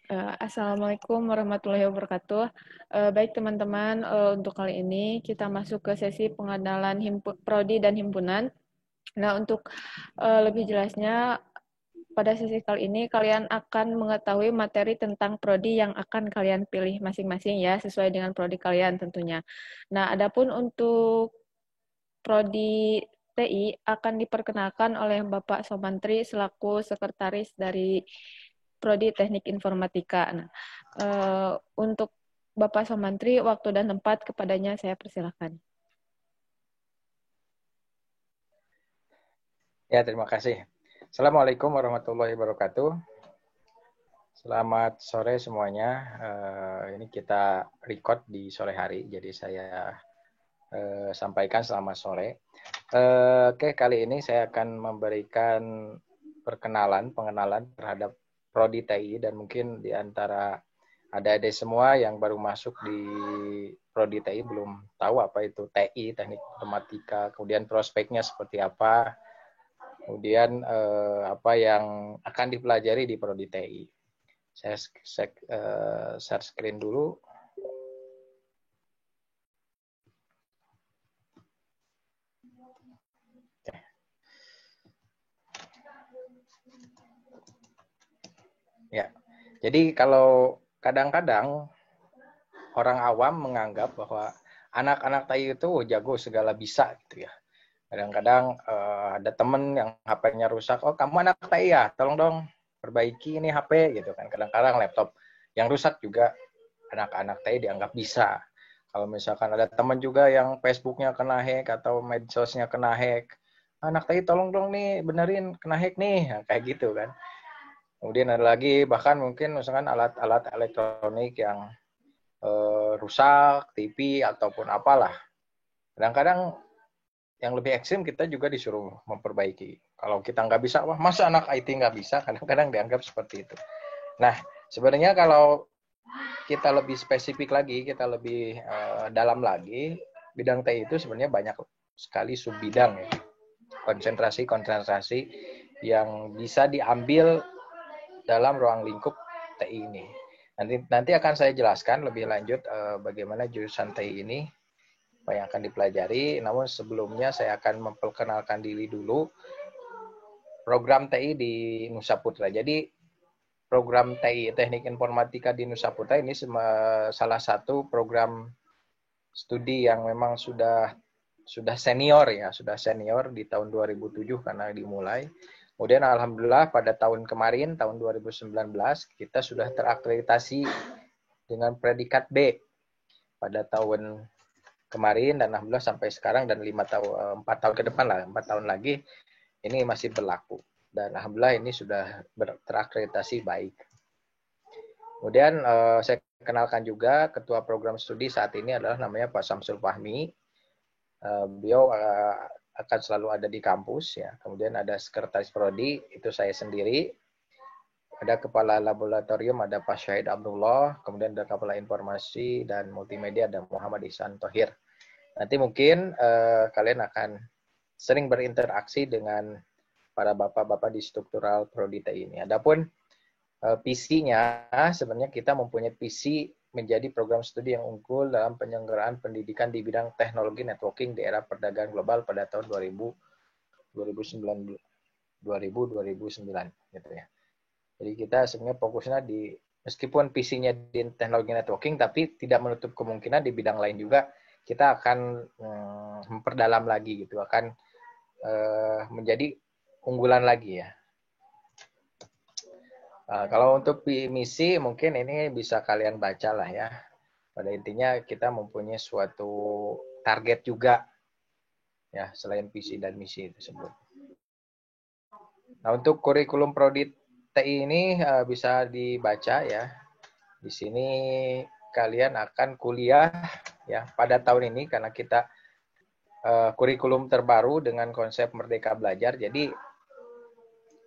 Assalamualaikum warahmatullahi wabarakatuh. Baik teman-teman, untuk kali ini kita masuk ke sesi pengenalan prodi dan himpunan. Nah, untuk lebih jelasnya, pada sesi kali ini kalian akan mengetahui materi tentang prodi yang akan kalian pilih masing-masing ya, sesuai dengan prodi kalian tentunya. Nah, adapun untuk prodi TI akan diperkenalkan oleh Bapak Somantri selaku sekretaris dari Prodi Teknik Informatika. Nah, untuk Bapak Somantri, waktu dan tempat kepadanya saya persilakan. Ya, terima kasih. Assalamualaikum warahmatullahi wabarakatuh. Selamat sore semuanya. Ini kita record di sore hari, jadi saya sampaikan selamat sore. Oke, kali ini saya akan memberikan pengenalan terhadap Prodi TI, dan mungkin di antara adik-adik semua yang baru masuk di Prodi TI belum tahu apa itu TI, Teknik Informatika, kemudian prospeknya seperti apa, kemudian apa yang akan dipelajari di Prodi TI. Saya share screen dulu. Ya, jadi kalau kadang-kadang orang awam menganggap bahwa anak-anak TI itu jago segala bisa gitu ya. Kadang-kadang ada temen yang HP-nya rusak, oh kamu anak TI ya, tolong dong perbaiki ini HP gitu kan. Kadang-kadang laptop yang rusak juga anak-anak TI dianggap bisa. Kalau misalkan ada teman juga yang Facebooknya kena hack atau medsosnya kena hack, anak TI tolong dong nih benerin kena hack nih, nah, kayak gitu kan. Kemudian ada lagi bahkan mungkin misalkan alat-alat elektronik yang rusak, TV ataupun apalah. Kadang-kadang yang lebih ekstrim kita juga disuruh memperbaiki. Kalau kita nggak bisa, wah masa anak IT nggak bisa? Kadang-kadang dianggap seperti itu. Nah, sebenarnya kalau kita lebih spesifik lagi, kita lebih dalam lagi, bidang TI itu sebenarnya banyak sekali sub bidang ya. Konsentrasi-konsentrasi yang bisa diambil dalam ruang lingkup TI ini. Nanti akan saya jelaskan lebih lanjut bagaimana jurusan TI ini apa yang akan dipelajari. Namun sebelumnya saya akan memperkenalkan diri dulu program TI di Nusa Putra. Jadi program TI Teknik Informatika di Nusa Putra ini salah satu program studi yang memang sudah senior ya, sudah senior di tahun 2007 karena dimulai. Kemudian alhamdulillah pada tahun kemarin, tahun 2019, kita sudah terakreditasi dengan predikat B pada tahun kemarin, dan alhamdulillah sampai sekarang, dan 4 tahun ke depan lah, 4 tahun lagi ini masih berlaku. Dan alhamdulillah ini sudah terakreditasi baik. Kemudian saya kenalkan juga ketua program studi saat ini adalah namanya Pak Samsul Fahmi. Beliau akan selalu ada di kampus ya. Kemudian ada sekretaris prodi, itu saya sendiri. Ada kepala laboratorium, ada Pak Syahid Abdullah. Kemudian ada kepala informasi dan multimedia, ada Muhammad Ihsan Thohir. Nanti mungkin kalian akan sering berinteraksi dengan para bapak-bapak di struktural prodi TI ini. Adapun visi-nya, sebenarnya kita mempunyai visi menjadi program studi yang unggul dalam penyelenggaraan pendidikan di bidang teknologi networking di era perdagangan global pada tahun 2009 gitu ya. Jadi kita sebenarnya fokusnya di, meskipun visinya di teknologi networking, tapi tidak menutup kemungkinan di bidang lain juga kita akan memperdalam lagi gitu, akan menjadi unggulan lagi ya. Kalau untuk misi mungkin ini bisa kalian baca lah ya. Pada intinya kita mempunyai suatu target juga ya, selain visi dan misi tersebut. Nah, untuk kurikulum prodi TI ini bisa dibaca ya. Di sini kalian akan kuliah ya pada tahun ini karena kita kurikulum terbaru dengan konsep Merdeka Belajar. Jadi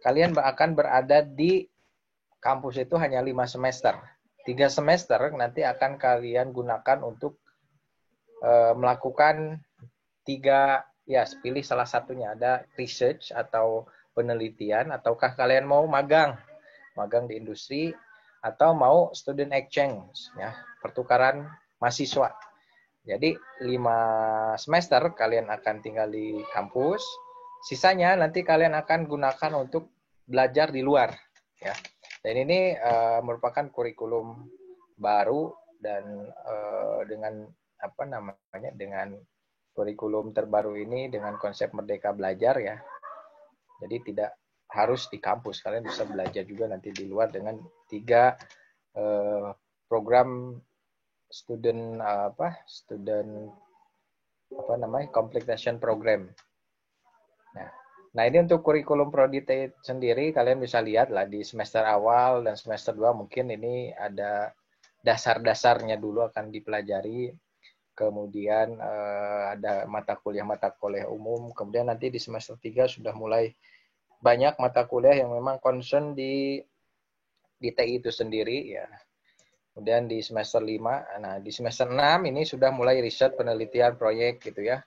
kalian akan berada di kampus itu hanya 5 semester. 3 semester nanti akan kalian gunakan untuk melakukan 3, ya pilih salah satunya, ada research atau penelitian, ataukah kalian mau magang di industri, atau mau student exchange, ya, pertukaran mahasiswa. Jadi 5 semester kalian akan tinggal di kampus, sisanya nanti kalian akan gunakan untuk belajar di luar, ya. Dan ini merupakan kurikulum baru dan dengan apa namanya, dengan kurikulum terbaru ini dengan konsep Merdeka Belajar, ya. Jadi tidak harus di kampus, kalian bisa belajar juga nanti di luar dengan 3 program student completion program. Nah, ini untuk kurikulum prodi TI sendiri, kalian bisa lihat lah di semester awal dan semester 2 mungkin ini ada dasar-dasarnya dulu akan dipelajari. Kemudian ada mata kuliah umum. Kemudian nanti di semester 3 sudah mulai banyak mata kuliah yang memang concern di TI itu sendiri, ya. Kemudian di semester 5, nah di semester 6 ini sudah mulai riset, penelitian, proyek gitu ya.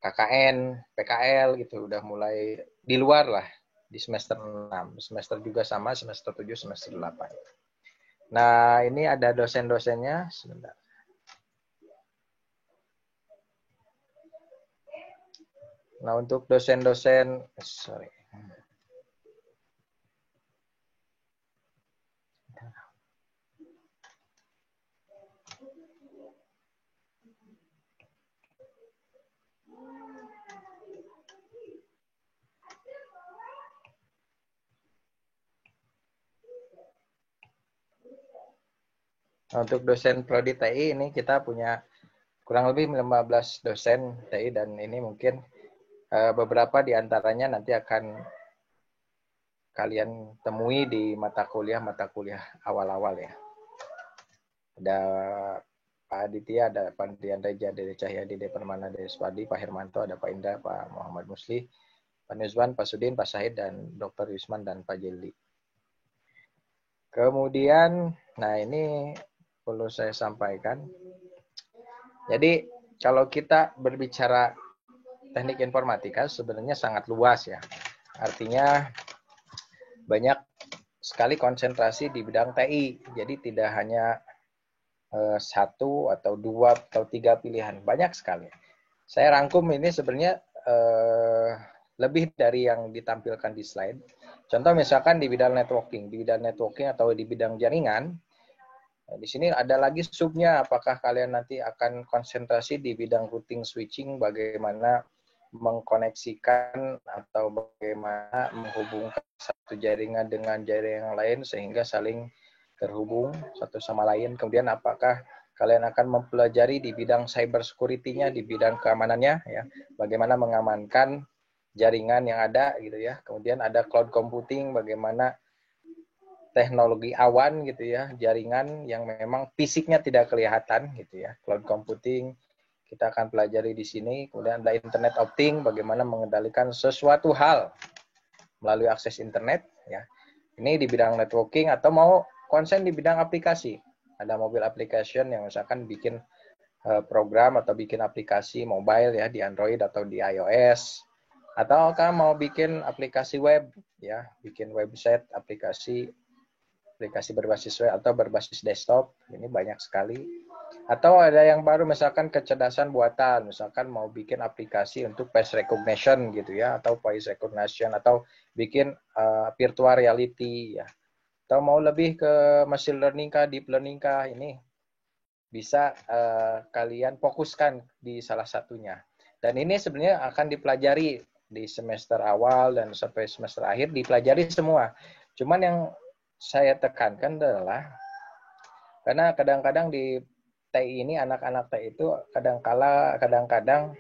KKN, PKL gitu udah mulai di luar lah di semester 6. Semester juga sama, semester 7, semester 8. Nah, ini ada dosen-dosennya sebentar. Nah, untuk dosen-dosen, sorry. Nah, untuk dosen prodi TI ini kita punya kurang lebih 15 dosen TI dan ini mungkin beberapa di antaranya nanti akan kalian temui di mata kuliah awal-awal, ya. Ada Pak Aditya, ada Pak Dian Reja, Dede Cahyadi, Dede Permana, Dede Swadi, Pak Hermanto, ada Pak Indra, Pak Muhammad Musli, Pak Nuzwan, Pak Sudin, Pak Syahid, dan Dr. Yusman, dan Pak Jelly. Kemudian, nah ini perlu saya sampaikan. Jadi, kalau kita berbicara teknik informatika sebenarnya sangat luas, ya. Artinya banyak sekali konsentrasi di bidang TI. Jadi tidak hanya 1 atau 2 atau 3 pilihan, banyak sekali. Saya rangkum ini sebenarnya lebih dari yang ditampilkan di slide. Contoh misalkan di bidang networking atau di bidang jaringan, di sini ada lagi subnya, apakah kalian nanti akan konsentrasi di bidang routing switching, bagaimana mengkoneksikan atau bagaimana menghubungkan satu jaringan dengan jaringan lain sehingga saling terhubung satu sama lain. Kemudian apakah kalian akan mempelajari di bidang cyber security-nya, di bidang keamanannya, ya, bagaimana mengamankan jaringan yang ada gitu ya. Kemudian ada cloud computing, bagaimana teknologi awan gitu ya, jaringan yang memang fisiknya tidak kelihatan gitu ya. Cloud computing kita akan pelajari di sini. Kemudian ada internet of things, bagaimana mengendalikan sesuatu hal melalui akses internet, ya. Ini di bidang networking, atau mau konsen di bidang aplikasi. Ada mobile application yang misalkan bikin program atau bikin aplikasi mobile ya di Android atau di iOS. Atau kan mau bikin aplikasi web ya, bikin website, aplikasi berbasis web atau berbasis desktop. Ini banyak sekali. Atau ada yang baru misalkan kecerdasan buatan, misalkan mau bikin aplikasi untuk face recognition gitu ya, atau voice recognition, atau bikin virtual reality ya. Atau mau lebih ke machine learning kah, deep learning kah, ini bisa kalian fokuskan di salah satunya. Dan ini sebenarnya akan dipelajari di semester awal dan sampai semester akhir, dipelajari semua. Cuman yang saya tekankan adalah karena kadang-kadang di TI ini anak-anak TI itu kadang-kadang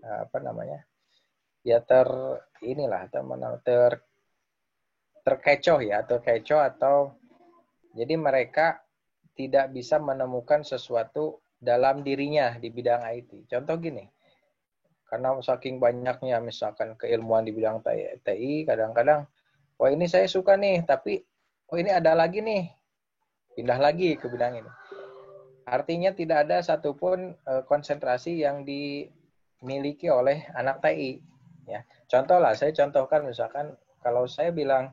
apa namanya ya terkecoh ya, atau jadi mereka tidak bisa menemukan sesuatu dalam dirinya di bidang IT. Contoh gini, karena saking banyaknya misalkan keilmuan di bidang TI, kadang-kadang oh ini saya suka nih, tapi oh ini ada lagi nih, pindah lagi ke bidang ini. Artinya tidak ada satupun konsentrasi yang dimiliki oleh anak TI. Ya. Contoh lah, saya contohkan misalkan kalau saya bilang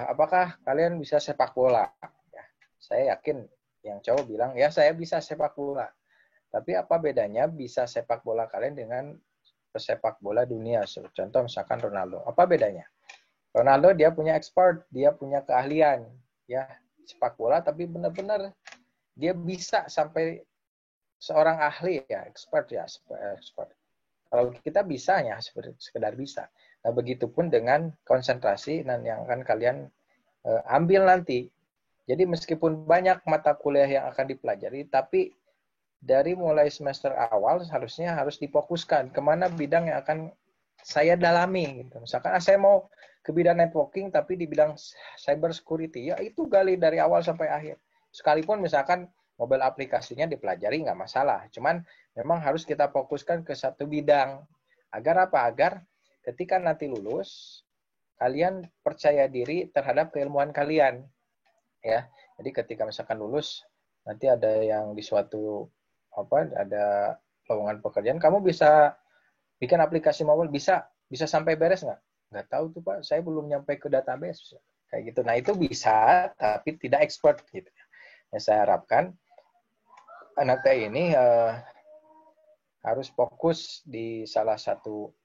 apakah kalian bisa sepak bola? Ya, saya yakin yang cowok bilang, ya saya bisa sepak bola. Tapi apa bedanya bisa sepak bola kalian dengan pesepak bola dunia? Contoh misalkan Ronaldo. Apa bedanya? Ronaldo dia punya expert, dia punya keahlian, ya sepak bola, tapi benar-benar dia bisa sampai seorang ahli ya, expert ya, expert. Kalau kita bisa ya sekedar bisa. Nah, begitupun dengan konsentrasi dan yang akan kalian ambil nanti. Jadi meskipun banyak mata kuliah yang akan dipelajari, tapi dari mulai semester awal harusnya harus difokuskan kemana bidang yang akan saya dalami. Gitu. Misalkan saya mau ke bidang networking, tapi di bidang cyber security, ya itu gali dari awal sampai akhir. Sekalipun misalkan mobile aplikasinya dipelajari nggak masalah. Cuman memang harus kita fokuskan ke satu bidang. Agar apa? Agar ketika nanti lulus, kalian percaya diri terhadap keilmuan kalian. Ya, jadi ketika misalkan lulus, nanti ada yang di suatu ada lowongan pekerjaan, kamu bisa bikin aplikasi mobile, bisa sampai beres nggak tahu tuh Pak, saya belum nyampe ke database kayak gitu. Nah itu bisa tapi tidak expert gitu. Ya, saya harapkan anak TI ini harus fokus di salah satu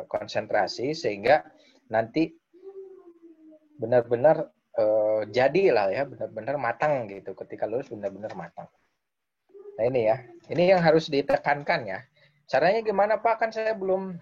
konsentrasi sehingga nanti benar-benar jadilah ya, benar-benar matang gitu. Ketika lulus benar-benar matang. Nah ini ya, ini yang harus ditekankan ya. Caranya gimana Pak? Kan saya belum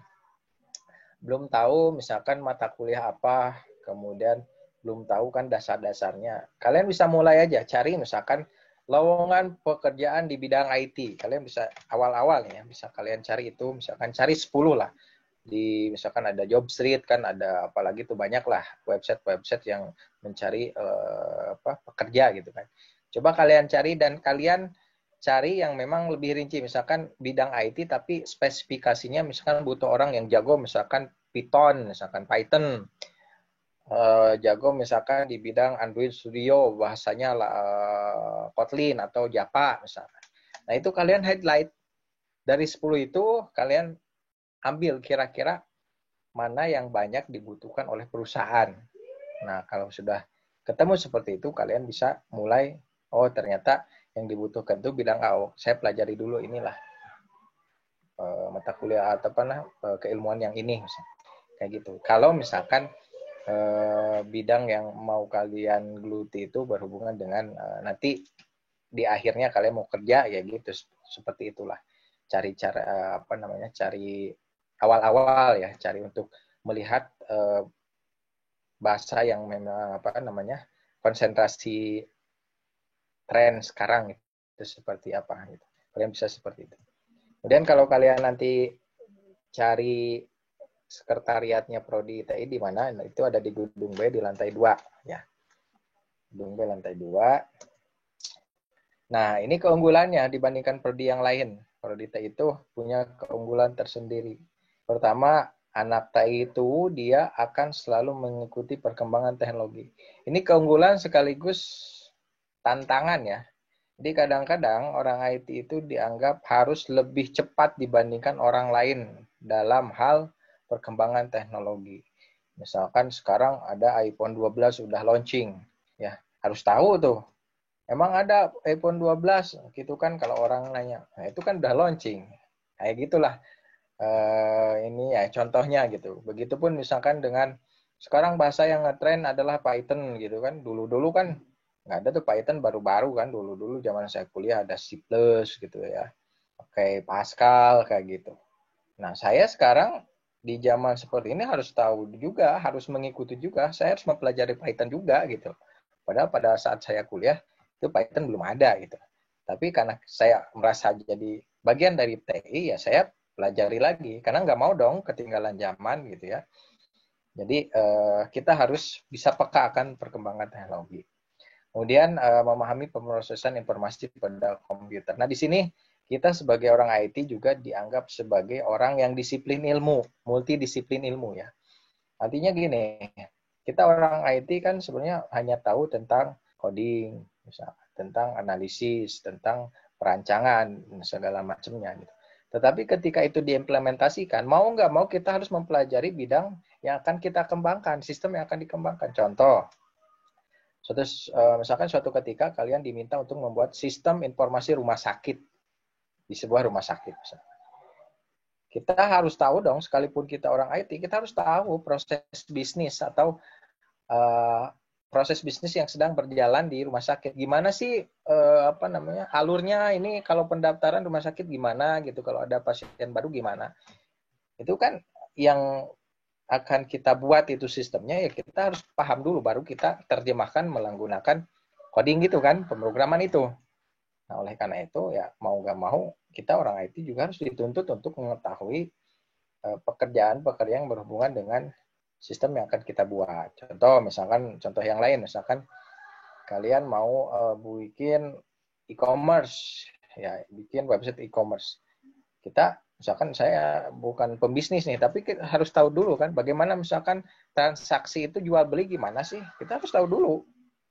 tahu misalkan mata kuliah apa, kemudian belum tahu kan dasar-dasarnya. Kalian bisa mulai aja cari misalkan lowongan pekerjaan di bidang IT. Kalian bisa awal-awal ya, bisa kalian cari itu, misalkan cari 10 lah. Di misalkan ada Jobstreet kan, ada apalagi tuh banyak lah website-website yang mencari pekerja gitu kan. Coba kalian cari dan kalian cari yang memang lebih rinci, misalkan bidang IT tapi spesifikasinya misalkan butuh orang yang jago misalkan Python, misalkan Python, jago misalkan di bidang Android Studio, bahasanya Kotlin atau Java misalkan. Nah itu kalian highlight, dari 10 itu kalian ambil kira-kira mana yang banyak dibutuhkan oleh perusahaan. Nah kalau sudah ketemu seperti itu, kalian bisa mulai, oh ternyata yang dibutuhkan itu bidang A. Oh, saya pelajari dulu inilah mata kuliah atau keilmuan yang ini, misalnya. Kayak gitu. Kalau misalkan bidang yang mau kalian geluti itu berhubungan dengan nanti di akhirnya kalian mau kerja ya gitu, seperti itulah. Cari cara cari awal-awal ya, cari untuk melihat bahasa yang memang konsentrasi tren sekarang itu seperti apa gitu. Kalian bisa seperti itu. Kemudian kalau kalian nanti cari sekretariatnya Prodi ITI di mana? Nah, itu ada di gedung B di lantai 2 ya. Gedung B lantai 2. Nah, ini keunggulannya dibandingkan Prodi yang lain. Prodi ITI itu punya keunggulan tersendiri. Pertama, anak TI itu dia akan selalu mengikuti perkembangan teknologi. Ini keunggulan sekaligus tantangan ya. Jadi kadang-kadang orang IT itu dianggap harus lebih cepat dibandingkan orang lain dalam hal perkembangan teknologi. Misalkan sekarang ada iPhone 12 sudah launching, ya harus tahu tuh. Emang ada iPhone 12 gitu kan kalau orang nanya. Nah, itu kan udah launching. Kayak gitulah. Ini ya contohnya gitu. Begitupun misalkan dengan sekarang bahasa yang ngetren adalah Python gitu kan. Dulu-dulu kan nggak ada tuh Python, baru-baru kan, dulu-dulu zaman saya kuliah ada C++ gitu ya, oke, Pascal kayak gitu. Nah saya sekarang di zaman seperti ini harus tahu juga, harus mengikuti juga, saya harus mempelajari Python juga gitu. Padahal pada saat saya kuliah itu Python belum ada gitu. Tapi karena saya merasa jadi bagian dari TI ya saya pelajari lagi karena nggak mau dong ketinggalan zaman gitu ya. Jadi kita harus bisa peka akan perkembangan teknologi. Kemudian memahami pemrosesan informasi pada komputer. Nah, di sini kita sebagai orang IT juga dianggap sebagai orang yang disiplin ilmu, multidisiplin ilmu ya. Artinya gini, kita orang IT kan sebenarnya hanya tahu tentang coding, misalnya, tentang analisis, tentang perancangan, segala macamnya gitu. Tetapi ketika itu diimplementasikan, mau nggak mau kita harus mempelajari bidang yang akan kita kembangkan, sistem yang akan dikembangkan. Contoh, misalkan suatu ketika kalian diminta untuk membuat sistem informasi rumah sakit di sebuah rumah sakit. Kita harus tahu dong, sekalipun kita orang IT, kita harus tahu proses bisnis atau proses bisnis yang sedang berjalan di rumah sakit. Gimana sih alurnya ini, kalau pendaftaran rumah sakit gimana gitu, kalau ada pasien baru gimana. Itu kan yang akan kita buat itu sistemnya, ya kita harus paham dulu baru kita terjemahkan menggunakan coding gitu kan, pemrograman itu. Nah, oleh karena itu ya mau nggak mau kita orang IT juga harus dituntut untuk mengetahui pekerjaan-pekerjaan yang berhubungan dengan sistem yang akan kita buat. Contoh yang lain, misalkan kalian mau bikin e-commerce, ya bikin website e-commerce. Misalkan saya bukan pembisnis nih, tapi kita harus tahu dulu kan bagaimana misalkan transaksi itu jual beli gimana sih? Kita harus tahu dulu,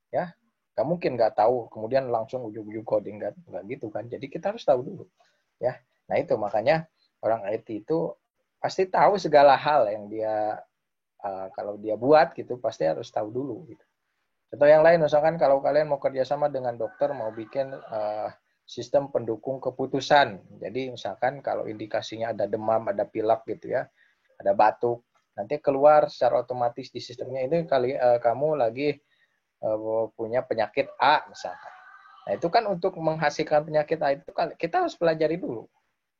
ya. Gak mungkin nggak tahu, kemudian langsung ujung-ujung coding, nggak gitu kan. Jadi kita harus tahu dulu, ya. Nah itu makanya orang IT itu pasti tahu segala hal yang dia kalau dia buat gitu pasti harus tahu dulu gitu. Contoh yang lain, misalkan kalau kalian mau kerjasama dengan dokter, mau bikin sistem pendukung keputusan. Jadi misalkan kalau indikasinya ada demam, ada pilek gitu ya, ada batuk, nanti keluar secara otomatis di sistemnya ini kamu lagi punya penyakit A misalkan. Nah itu kan untuk menghasilkan penyakit A itu kita harus pelajari dulu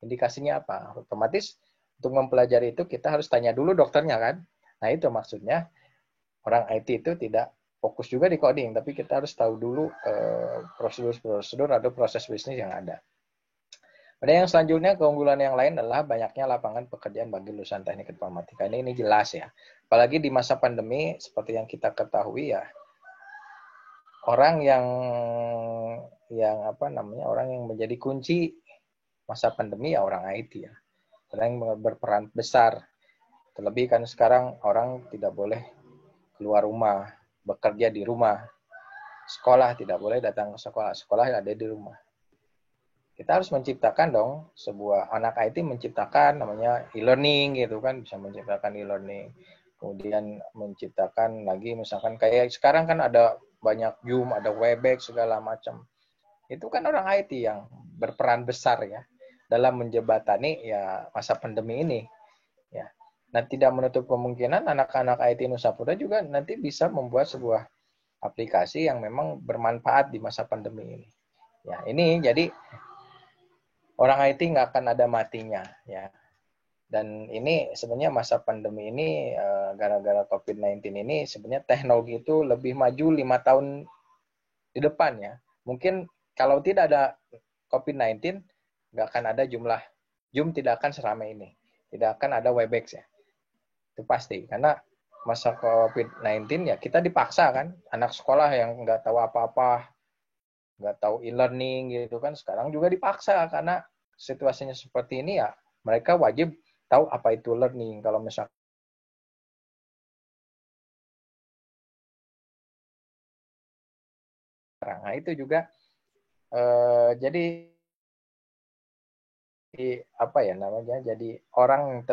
indikasinya apa. Otomatis untuk mempelajari itu kita harus tanya dulu dokternya kan. Nah itu maksudnya orang IT itu tidak fokus juga di coding, tapi kita harus tahu dulu prosedur-prosedur atau proses bisnis yang ada. Pada yang selanjutnya, keunggulan yang lain adalah banyaknya lapangan pekerjaan bagi lulusan teknik informatika. Ini jelas ya. Apalagi di masa pandemi, seperti yang kita ketahui ya, orang orang yang menjadi kunci masa pandemi ya orang IT ya. Orang yang berperan besar. Terlebih kan sekarang orang tidak boleh keluar rumah, bekerja di rumah. Sekolah tidak boleh datang ke sekolah. Sekolah ada di rumah. Kita harus menciptakan dong sebuah anak IT menciptakan namanya e-learning gitu kan, bisa menciptakan e-learning. Kemudian menciptakan lagi misalkan kayak sekarang kan ada banyak Zoom, ada Webex segala macam. Itu kan orang IT yang berperan besar ya dalam menjembatani ya masa pandemi ini ya. Nah, tidak menutup kemungkinan anak-anak IT Nusapura juga nanti bisa membuat sebuah aplikasi yang memang bermanfaat di masa pandemi ini. Ya, ini jadi orang IT nggak akan ada matinya ya. Dan ini sebenarnya masa pandemi ini gara-gara COVID-19 ini sebenarnya teknologi itu lebih maju 5 tahun di depan ya. Mungkin kalau tidak ada COVID-19 nggak akan ada jumlah Zoom, tidak akan seramai ini. Tidak akan ada Webex ya. Itu pasti. Karena masa COVID-19 ya kita dipaksa kan. Anak sekolah yang nggak tahu apa-apa, nggak tahu e-learning gitu kan. Sekarang juga dipaksa karena situasinya seperti ini ya. Mereka wajib tahu apa itu learning. Kalau misalnya nah itu juga jadi apa ya namanya, jadi orang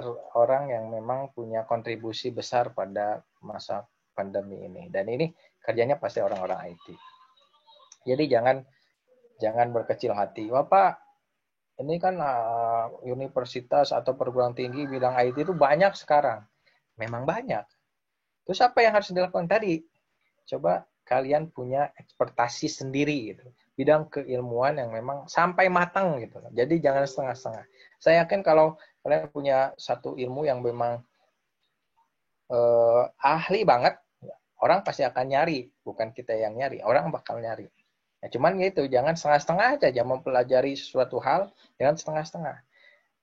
yang memang punya kontribusi besar pada masa pandemi ini, dan ini kerjanya pasti orang-orang IT. Jadi jangan berkecil hati. Bapak, ini kan universitas atau perguruan tinggi bidang IT itu banyak sekarang. Memang banyak. Terus apa yang harus dilakukan tadi? Coba kalian punya ekspertasi sendiri gitu. Bidang keilmuan yang memang sampai matang gitu. Jadi jangan setengah-setengah. Saya yakin kalau kalian punya satu ilmu yang memang ahli banget, orang pasti akan nyari. Bukan kita yang nyari, orang bakal nyari. Ya, cuman gitu, jangan setengah-setengah aja. Jangan mempelajari sesuatu hal, jangan setengah-setengah.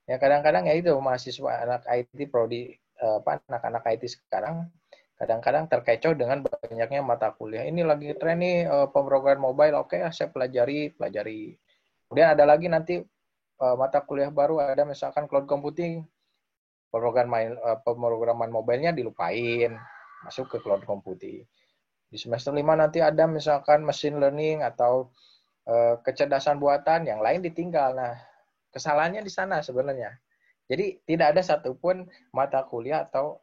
Ya kadang-kadang ya itu mahasiswa anak IT prodi anak-anak IT sekarang kadang-kadang terkecoh dengan banyaknya mata kuliah. Ini lagi tren nih pemrograman mobile, oke saya pelajari. Kemudian ada lagi nanti mata kuliah baru, ada misalkan cloud computing, pemrograman mobilenya dilupain, masuk ke cloud computing. Di semester 5 nanti ada misalkan machine learning atau kecerdasan buatan, yang lain ditinggal. Nah, kesalahannya di sana sebenarnya. Jadi tidak ada satupun mata kuliah atau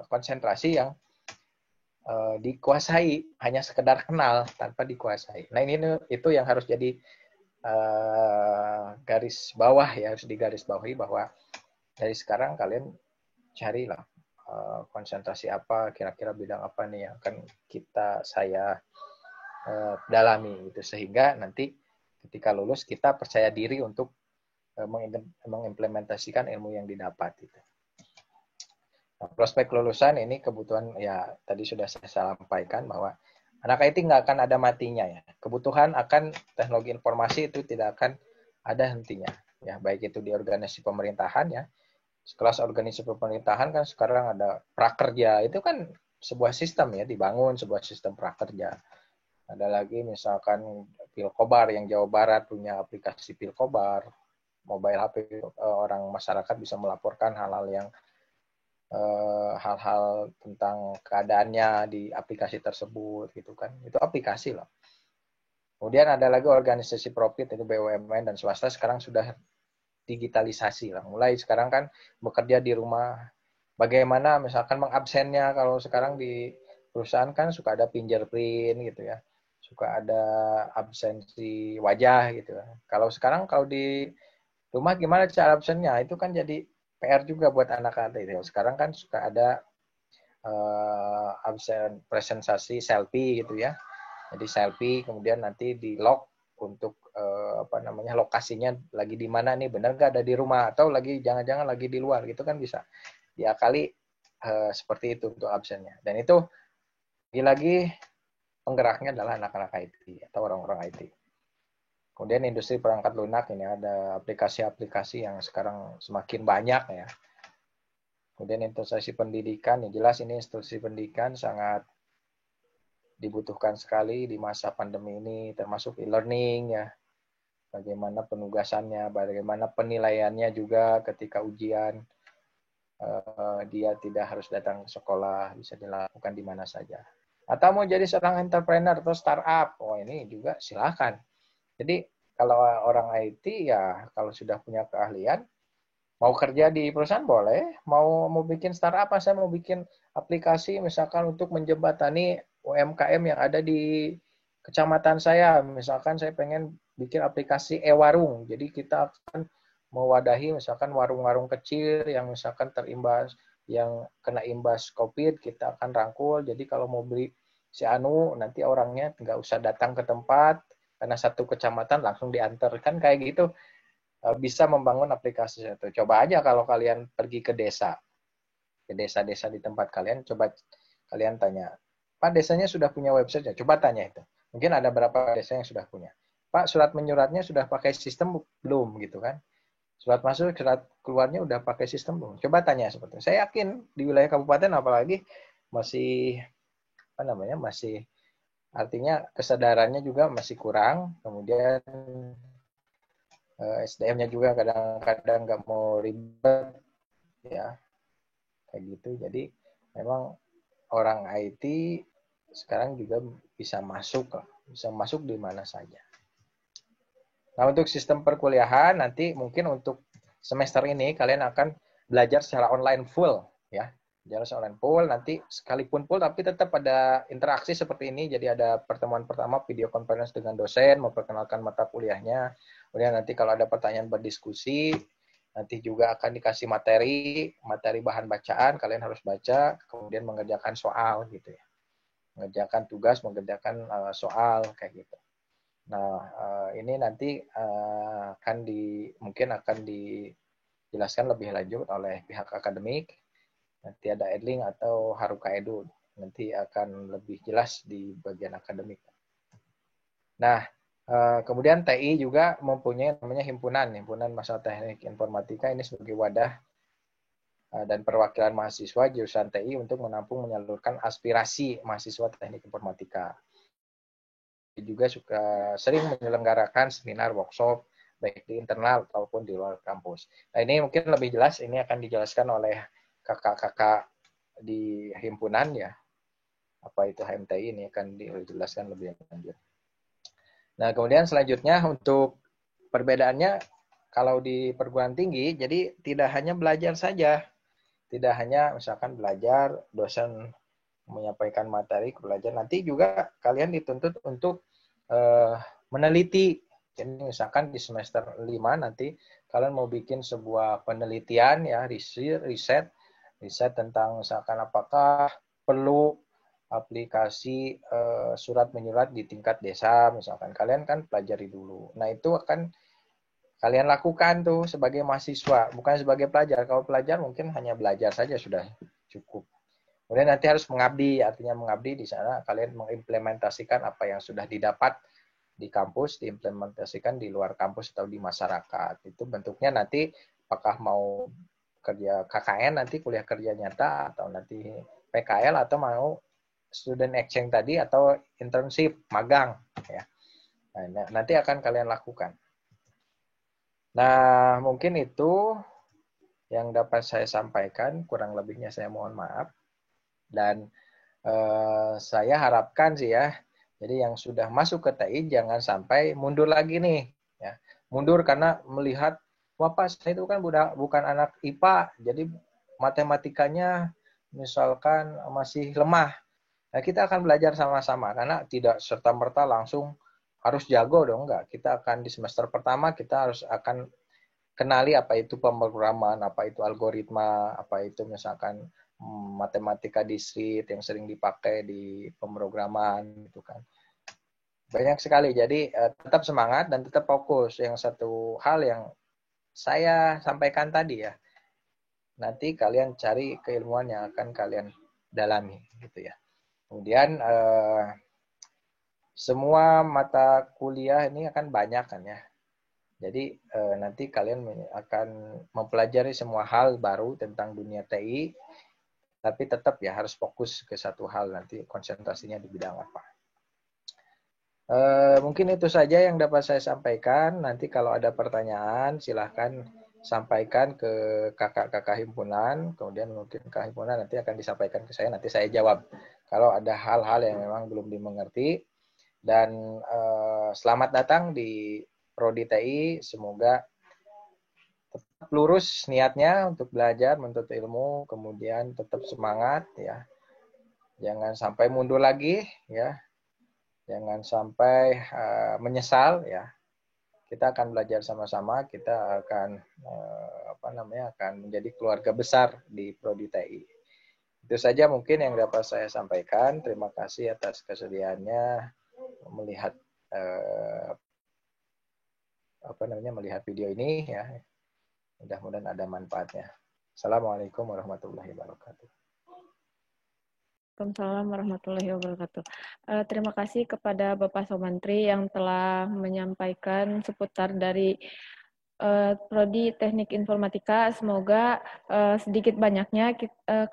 konsentrasi yang dikuasai, hanya sekedar kenal tanpa dikuasai. Nah ini itu yang harus jadi garis bawah ya, harus digaris bawahi bahwa dari sekarang kalian carilah konsentrasi apa, kira-kira bidang apa nih yang akan saya dalami gitu, sehingga nanti ketika lulus kita percaya diri untuk mengimplementasikan ilmu yang didapat gitu. Nah, prospek lulusan ini kebutuhan ya tadi sudah saya sampaikan bahwa anak IT nggak akan ada matinya ya. Kebutuhan akan teknologi informasi itu tidak akan ada hentinya ya, baik itu di organisasi pemerintahan ya. Kelas organisasi pemerintahan kan sekarang ada prakerja, itu kan sebuah sistem ya, dibangun sebuah sistem prakerja. Ada lagi misalkan Pilkobar yang Jawa Barat punya aplikasi Pilkobar, mobile HP, orang masyarakat bisa melaporkan hal-hal yang hal-hal tentang keadaannya di aplikasi tersebut gitu kan. Itu aplikasi loh. Kemudian ada lagi organisasi profit itu BUMN dan swasta sekarang sudah digitalisasi lah. Mulai sekarang kan bekerja di rumah. Bagaimana misalkan mengabsennya, kalau sekarang di perusahaan kan suka ada fingerprint gitu ya. Suka ada absensi wajah gitu. Kalau sekarang kalau di rumah gimana cara absennya? Itu kan jadi PR juga buat anak-anak itu. Sekarang kan suka ada absen presentasi selfie gitu ya. Jadi selfie kemudian nanti di lock untuk lokasinya lagi di mana nih, benar nggak ada di rumah atau lagi jangan-jangan lagi di luar gitu kan bisa diakali seperti itu untuk absennya. Dan itu lagi penggeraknya adalah anak-anak IT atau orang-orang IT. Kemudian industri perangkat lunak ini ada aplikasi-aplikasi yang sekarang semakin banyak ya. Kemudian institusi pendidikan, ya jelas ini institusi pendidikan sangat dibutuhkan sekali di masa pandemi ini, termasuk e-learning ya. Bagaimana penugasannya, bagaimana penilaiannya juga ketika ujian, dia tidak harus datang ke sekolah, bisa dilakukan di mana saja. Atau mau jadi seorang entrepreneur atau startup, oh ini juga silakan. Jadi kalau orang IT ya kalau sudah punya keahlian, mau kerja di perusahaan boleh, mau bikin startup, saya mau bikin aplikasi misalkan untuk menjembatani UMKM yang ada di kecamatan saya. Misalkan saya pengen bikin aplikasi e-warung. Jadi kita akan mewadahi misalkan warung-warung kecil yang misalkan terimbas, yang kena imbas COVID, kita akan rangkul. Jadi kalau mau beli si Anu, nanti orangnya nggak usah datang ke tempat, karena satu kecamatan langsung diantarkan kayak gitu. Bisa membangun aplikasi itu. Coba aja kalau kalian pergi ke desa-desa di tempat kalian, coba kalian tanya, Pak desanya sudah punya website ya? Coba tanya itu. Mungkin ada berapa desa yang sudah punya. Pak surat menyuratnya sudah pakai sistem belum gitu kan? Surat masuk, surat keluarnya udah pakai sistem belum? Coba tanya seperti itu. Saya yakin di wilayah kabupaten apalagi masih masih artinya kesadarannya juga masih kurang. Kemudian SDM-nya juga kadang-kadang nggak mau ribet ya kayak gitu. Jadi memang orang IT sekarang juga bisa masuk di mana saja. Nah untuk sistem perkuliahan nanti mungkin untuk semester ini kalian akan belajar secara online full ya. Belajar secara online full, nanti sekalipun full tapi tetap ada interaksi seperti ini. Jadi ada pertemuan pertama video conference dengan dosen, memperkenalkan mata kuliahnya. Kemudian nanti kalau ada pertanyaan berdiskusi, nanti juga akan dikasih materi bahan bacaan, kalian harus baca, kemudian mengerjakan soal gitu ya. Mengerjakan tugas, mengerjakan soal kayak gitu. Nah, ini nanti mungkin akan dijelaskan lebih lanjut oleh pihak akademik. Nanti ada Edling atau Haruka Edu. Nanti akan lebih jelas di bagian akademik. Nah, kemudian TI juga mempunyai namanya himpunan Masalah Teknik Informatika ini sebagai wadah dan perwakilan mahasiswa jurusan TI untuk menyalurkan aspirasi mahasiswa Teknik Informatika. Juga suka sering menyelenggarakan seminar workshop baik di internal ataupun di luar kampus. Nah ini mungkin lebih jelas, ini akan dijelaskan oleh kakak-kakak di himpunan ya, apa itu HMTI, ini akan dijelaskan lebih lanjut. Nah kemudian selanjutnya untuk perbedaannya, kalau di perguruan tinggi, jadi tidak hanya belajar saja, tidak hanya misalkan belajar, dosen menyampaikan materi, belajar, nanti juga kalian dituntut untuk meneliti. Jadi misalkan di semester 5 nanti kalian mau bikin sebuah penelitian ya, riset tentang misalkan apakah perlu aplikasi surat menyurat di tingkat desa, misalkan kalian kan pelajari dulu. Nah itu akan kalian lakukan tuh sebagai mahasiswa, bukan sebagai pelajar. Kalau pelajar mungkin hanya belajar saja sudah cukup. Kemudian nanti harus mengabdi, artinya mengabdi di sana kalian mengimplementasikan apa yang sudah didapat di kampus, diimplementasikan di luar kampus atau di masyarakat. Itu bentuknya nanti apakah mau kerja KKN nanti kuliah kerja nyata, atau nanti PKL, atau mau student exchange tadi, atau internship, magang. Ya. Nah, nanti akan kalian lakukan. Nah, mungkin itu yang dapat saya sampaikan, kurang lebihnya saya mohon maaf. Dan saya harapkan sih ya, jadi yang sudah masuk ke TI jangan sampai mundur lagi nih. Ya. Mundur karena melihat, wah Pak, saya itu kan bukan anak IPA, jadi matematikanya misalkan masih lemah. Nah, kita akan belajar sama-sama, karena tidak serta-merta langsung harus jago dong, enggak. Kita akan di semester pertama, kita akan kenali apa itu pemrograman, apa itu algoritma, apa itu misalkan matematika diskrit yang sering dipakai di pemrograman gitu kan. Banyak sekali. Jadi tetap semangat dan tetap fokus. Yang satu hal yang saya sampaikan tadi ya. Nanti kalian cari keilmuan yang akan kalian dalami gitu ya. Kemudian semua mata kuliah ini akan banyak kan ya. Jadi nanti kalian akan mempelajari semua hal baru tentang dunia TI, tapi tetap ya harus fokus ke satu hal, nanti konsentrasinya di bidang apa. Mungkin itu saja yang dapat saya sampaikan. Nanti kalau ada pertanyaan silahkan sampaikan ke kakak-kakak himpunan, kemudian mungkin kakak himpunan nanti akan disampaikan ke saya, nanti saya jawab kalau ada hal-hal yang memang belum dimengerti. Dan selamat datang di Prodi TI, semoga tetap lurus niatnya untuk belajar, menuntut ilmu, kemudian tetap semangat ya. Jangan sampai mundur lagi ya. Jangan sampai menyesal ya. Kita akan belajar sama-sama, kita akan akan menjadi keluarga besar di Prodi TI. Itu saja mungkin yang dapat saya sampaikan. Terima kasih atas kesediaannya melihat melihat video ini ya. Mudah-mudahan ada manfaatnya. Assalamualaikum warahmatullahi wabarakatuh. Waalaikumsalam warahmatullahi wabarakatuh. Terima kasih kepada Bapak Somantri yang telah menyampaikan seputar dari Prodi Teknik Informatika. Semoga sedikit banyaknya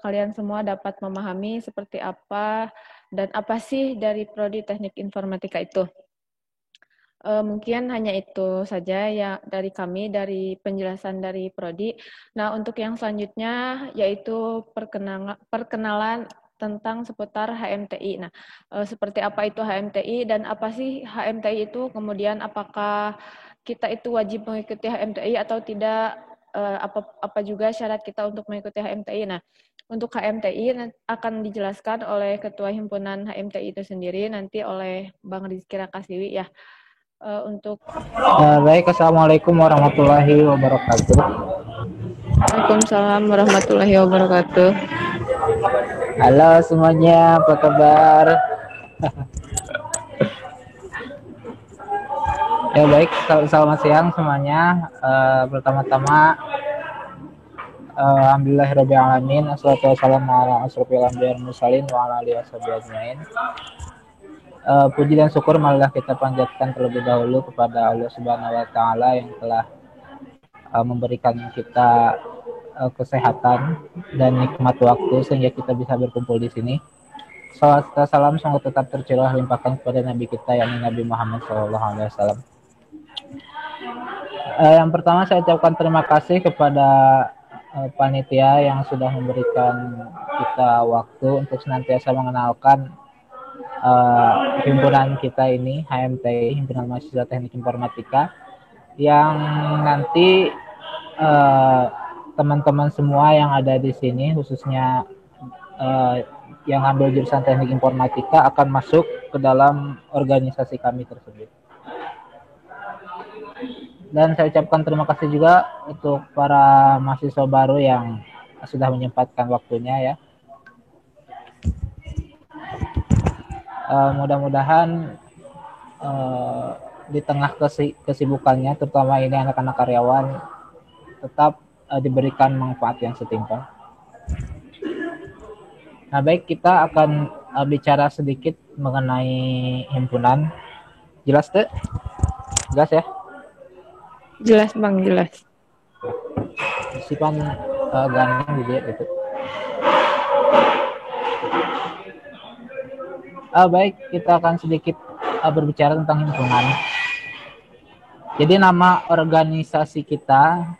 kalian semua dapat memahami seperti apa dan apa sih dari Prodi Teknik Informatika itu. Mungkin hanya itu saja ya dari kami, dari penjelasan dari Prodi. Nah, untuk yang selanjutnya yaitu perkenalan tentang seputar HMTI. Nah, seperti apa itu HMTI dan apa sih HMTI itu, kemudian apakah kita itu wajib mengikuti HMTI atau tidak, apa juga syarat kita untuk mengikuti HMTI. Nah, untuk HMTI akan dijelaskan oleh Ketua Himpunan HMTI itu sendiri, nanti oleh Bang Rizky Rakasiwi ya. Baik, assalamualaikum warahmatullahi wabarakatuh. Waalaikumsalam warahmatullahi wabarakatuh. Halo semuanya, apa kabar? Ya baik, selamat siang semuanya. Pertama-tama, alhamdulillahirabbil alamin, wassalatu wassalamu ala asrofil anbiya'i wal mursalin wa ala alihi washabihi ajmain. Puji dan syukur marilah kita panjatkan terlebih dahulu kepada Allah Subhanahu wa taala yang telah memberikan kita kesehatan dan nikmat waktu sehingga kita bisa berkumpul di sini. Salawat serta salam semoga tetap tercurah limpahkan kepada Nabi kita yakni Nabi Muhammad SAW. Yang pertama saya ucapkan terima kasih kepada panitia yang sudah memberikan kita waktu untuk senantiasa mengenalkan himpunan kita ini, HMTI, Himpunan Mahasiswa Teknik Informatika. yang nanti teman-teman semua yang ada di sini, khususnya yang ambil jurusan teknik informatika, akan masuk ke dalam organisasi kami tersebut. Dan saya ucapkan terima kasih juga untuk para mahasiswa baru yang sudah menyempatkan waktunya ya. Mudah-mudahan di tengah kesibukannya, terutama ini anak-anak karyawan, tetap diberikan manfaat yang setimpal. Nah, baik, kita akan bicara sedikit mengenai himpunan. Jelas tuh? Jelas ya? Jelas Bang, jelas. Sipan gandeng gitu. Baik, kita akan sedikit berbicara tentang himpunan. Jadi nama organisasi kita,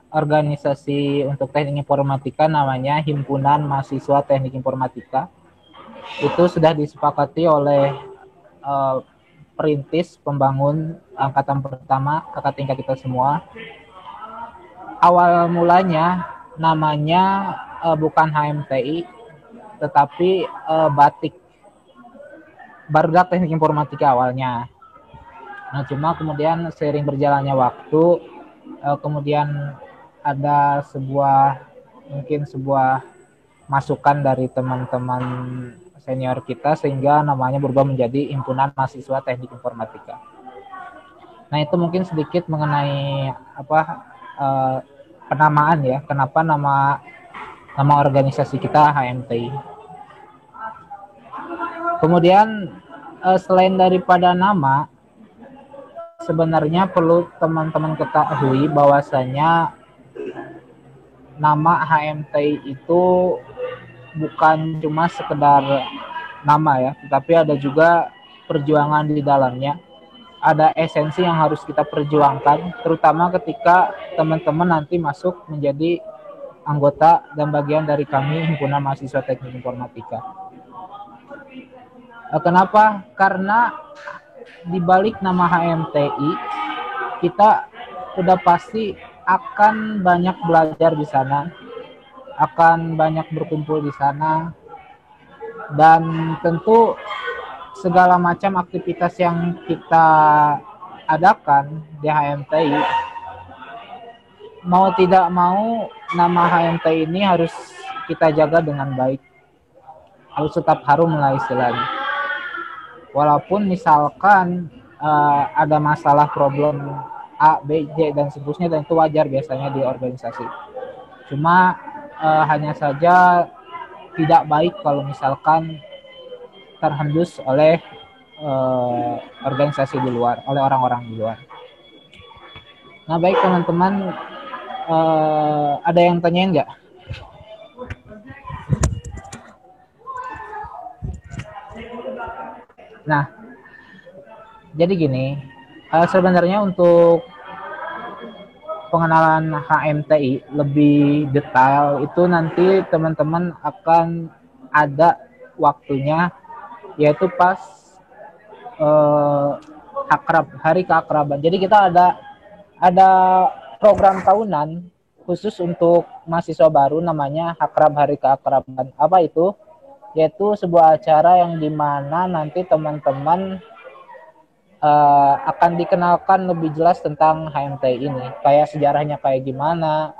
organisasi untuk teknik informatika, namanya Himpunan Mahasiswa Teknik Informatika. Itu sudah disepakati oleh perintis pembangun angkatan pertama, kakak tingkat kita semua. Awal mulanya namanya bukan HMTI, tetapi Batik, Barudak Teknik Informatika awalnya. Nah, cuma kemudian seiring berjalannya waktu, kemudian ada mungkin sebuah masukan dari teman-teman senior kita, sehingga namanya berubah menjadi Himpunan Mahasiswa Teknik Informatika. Nah, itu mungkin sedikit mengenai penamaan ya, kenapa nama organisasi kita HMTI. Kemudian selain daripada nama, sebenarnya perlu teman-teman ketahui bahwasanya nama HMTI itu bukan cuma sekedar nama ya, tetapi ada juga perjuangan di dalamnya. Ada esensi yang harus kita perjuangkan, terutama ketika teman-teman nanti masuk menjadi anggota dan bagian dari kami Himpunan Mahasiswa Teknik Informatika. Kenapa? Karena di balik nama HMTI, kita sudah pasti akan banyak belajar di sana, akan banyak berkumpul di sana, dan tentu segala macam aktivitas yang kita adakan di HMTI, mau tidak mau nama HMTI ini harus kita jaga dengan baik, harus tetap harum lah istilahnya. Walaupun misalkan ada masalah problem A, B, J, dan seterusnya, dan itu wajar biasanya di organisasi. Cuma hanya saja tidak baik kalau misalkan terhembus oleh organisasi di luar, oleh orang-orang di luar. Nah, baik teman-teman, ada yang tanyain nggak? Nah, jadi gini, sebenarnya untuk pengenalan HMTI lebih detail itu nanti teman-teman akan ada waktunya, yaitu pas hari keakraban. Jadi kita ada program tahunan khusus untuk mahasiswa baru, namanya Akrab Hari Keakraban. Apa itu? Yaitu sebuah acara yang dimana nanti teman-teman akan dikenalkan lebih jelas tentang HMTI ini, kayak sejarahnya kayak gimana,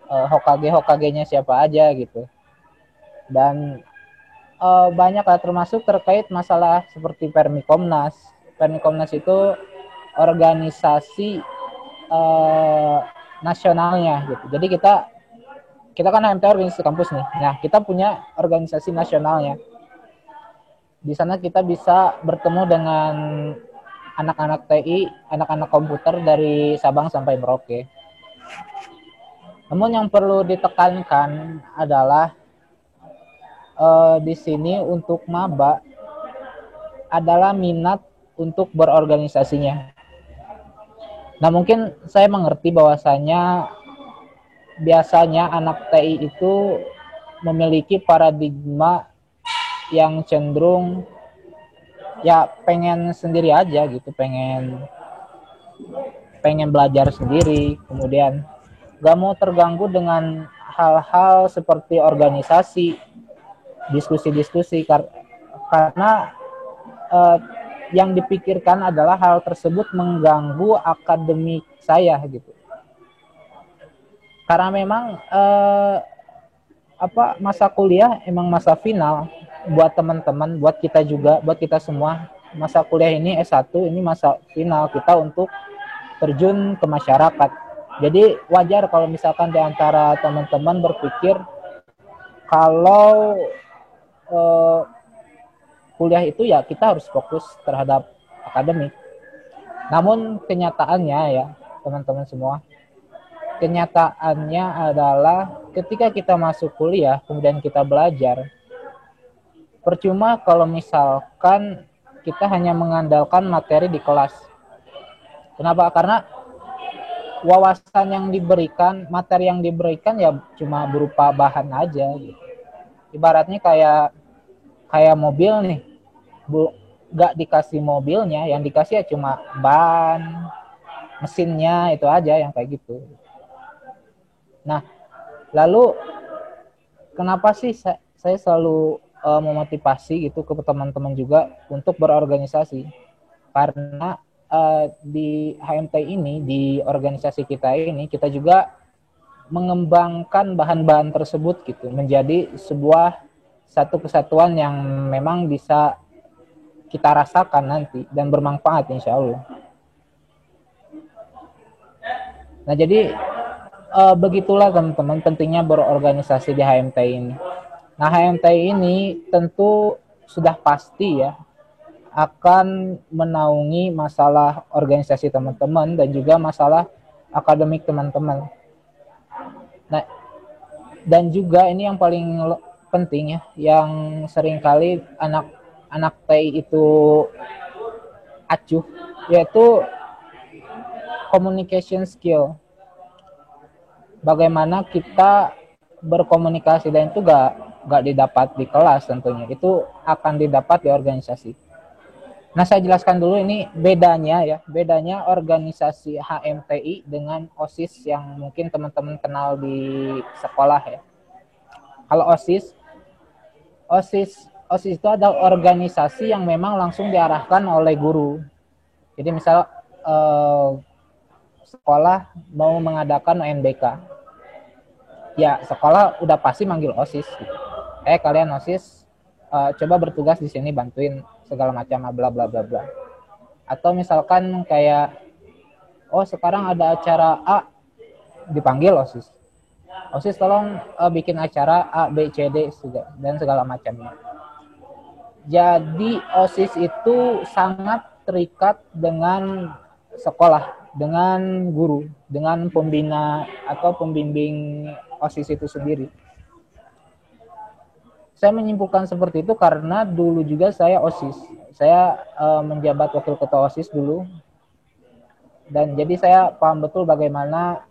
Hokage-Hokage-nya siapa aja gitu, dan banyak lah, termasuk terkait masalah seperti Permikomnas. Permikomnas itu organisasi nasionalnya gitu. Jadi kita kan HMTI organisasi kampus nih. Nah, kita punya organisasi nasionalnya. Di sana kita bisa bertemu dengan anak-anak TI, anak-anak komputer dari Sabang sampai Merauke. Namun yang perlu ditekankan adalah di sini untuk maba adalah minat untuk berorganisasinya. Nah, mungkin saya mengerti bahwasanya biasanya anak TI itu memiliki paradigma yang cenderung ya pengen sendiri aja gitu, pengen pengen belajar sendiri, kemudian gak mau terganggu dengan hal-hal seperti organisasi, diskusi-diskusi, karena yang dipikirkan adalah hal tersebut mengganggu akademik saya gitu. Karena memang masa kuliah emang masa final buat teman-teman, buat kita juga, buat kita semua. Masa kuliah ini S1 ini masa final kita untuk terjun ke masyarakat. Jadi wajar kalau misalkan di antara teman-teman berpikir kalau kuliah itu ya kita harus fokus terhadap akademik. Namun kenyataannya ya teman-teman semua, kenyataannya adalah ketika kita masuk kuliah kemudian kita belajar, percuma kalau misalkan kita hanya mengandalkan materi di kelas. Kenapa? Karena wawasan yang diberikan, materi yang diberikan ya cuma berupa bahan aja gitu. Ibaratnya kayak mobil nih, gak dikasih mobilnya, yang dikasih ya cuma ban, mesinnya itu aja yang kayak gitu. Nah, lalu kenapa sih saya selalu memotivasi gitu ke teman-teman juga untuk berorganisasi? Karena di HMT ini, di organisasi kita ini, kita juga mengembangkan bahan-bahan tersebut gitu menjadi satu kesatuan yang memang bisa kita rasakan nanti dan bermanfaat insya Allah. Nah jadi begitulah teman-teman pentingnya berorganisasi di HMT ini. Nah HMT ini tentu sudah pasti ya akan menaungi masalah organisasi teman-teman dan juga masalah akademik teman-teman. Nah, dan juga ini yang paling penting ya, yang seringkali anak TI itu acuh, yaitu communication skill. Bagaimana kita berkomunikasi, dan itu gak didapat di kelas tentunya, itu akan didapat di organisasi. Nah, saya jelaskan dulu ini bedanya organisasi HMTI dengan OSIS yang mungkin teman-teman kenal di sekolah ya. Kalau OSIS itu adalah organisasi yang memang langsung diarahkan oleh guru. Jadi misal sekolah mau mengadakan UNBK, ya sekolah udah pasti manggil OSIS gitu. Kalian OSIS coba bertugas di sini, bantuin segala macam bla bla bla bla. Atau misalkan kayak sekarang ada acara A, dipanggil OSIS. OSIS tolong bikin acara A, B, C, D dan segala macamnya. Jadi OSIS itu sangat terikat dengan sekolah, dengan guru, dengan pembina atau pembimbing OSIS itu sendiri. Saya menyimpulkan seperti itu karena dulu juga saya OSIS. Saya menjabat wakil ketua OSIS dulu. Dan jadi saya paham betul bagaimana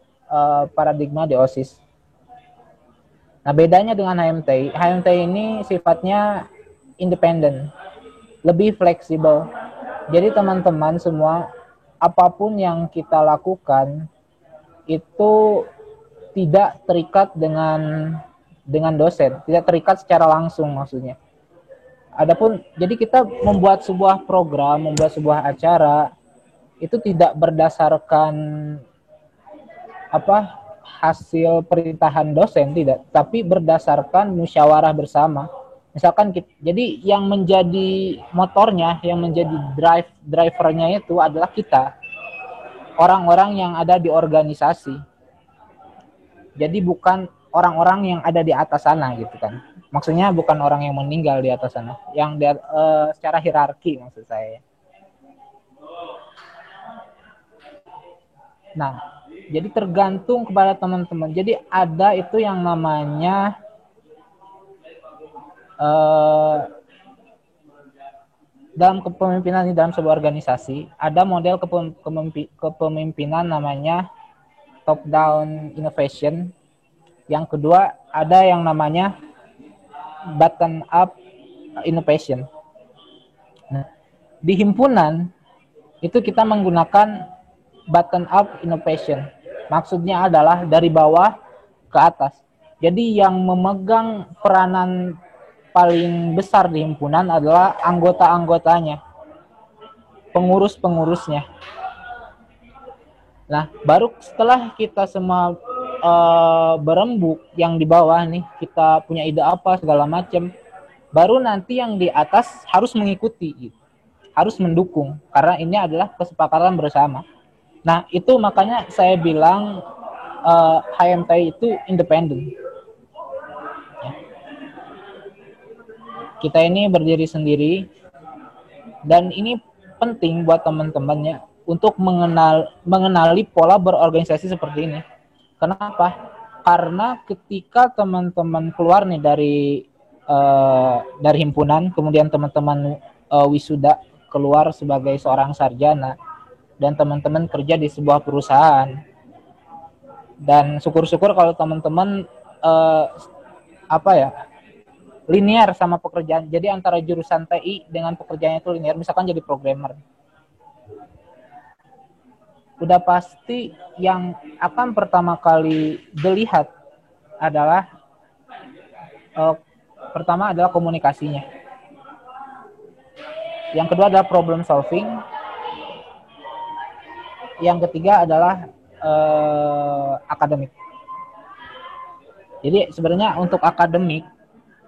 paradigma di OSIS. Nah, bedanya dengan HMTI. HMTI ini sifatnya independen, lebih fleksibel. Jadi teman-teman semua, apapun yang kita lakukan itu tidak terikat dengan dosen, tidak terikat secara langsung maksudnya. Adapun jadi kita membuat sebuah program, membuat sebuah acara itu tidak berdasarkan hasil perintahan dosen, tidak, tapi berdasarkan musyawarah bersama. Misalkan jadi yang menjadi motornya, yang menjadi drivernya itu adalah kita, orang-orang yang ada di organisasi. Jadi bukan orang-orang yang ada di atas sana gitu kan. Maksudnya bukan orang yang meninggal di atas sana, yang secara hierarki maksud saya. Nah, jadi tergantung kepada teman-teman. Jadi ada itu yang namanya dalam kepemimpinan di dalam sebuah organisasi, ada model kepemimpinan namanya top down innovation. Yang kedua ada yang namanya bottom up innovation. Nah, di himpunan itu kita menggunakan bottom up innovation. Maksudnya adalah dari bawah ke atas. Jadi yang memegang peranan paling besar di himpunan adalah anggota-anggotanya, pengurus-pengurusnya. Nah, baru setelah kita semua berembuk yang di bawah nih, kita punya ide apa segala macam, baru nanti yang di atas harus mengikuti, gitu. Harus mendukung, karena ini adalah kesepakatan bersama. Nah, itu makanya saya bilang HMTI itu independen. Kita ini berdiri sendiri, dan ini penting buat teman-temannya untuk mengenali pola berorganisasi seperti ini. Kenapa? Karena ketika teman-teman keluar nih dari himpunan, kemudian teman-teman wisuda keluar sebagai seorang sarjana, dan teman-teman kerja di sebuah perusahaan, dan syukur-syukur kalau teman-teman linear sama pekerjaan. Jadi antara jurusan TI dengan pekerjaannya itu linear. Misalkan jadi programmer, udah pasti yang akan pertama kali dilihat adalah pertama adalah komunikasinya. Yang kedua adalah problem solving. Yang ketiga adalah akademik. Jadi sebenarnya untuk akademik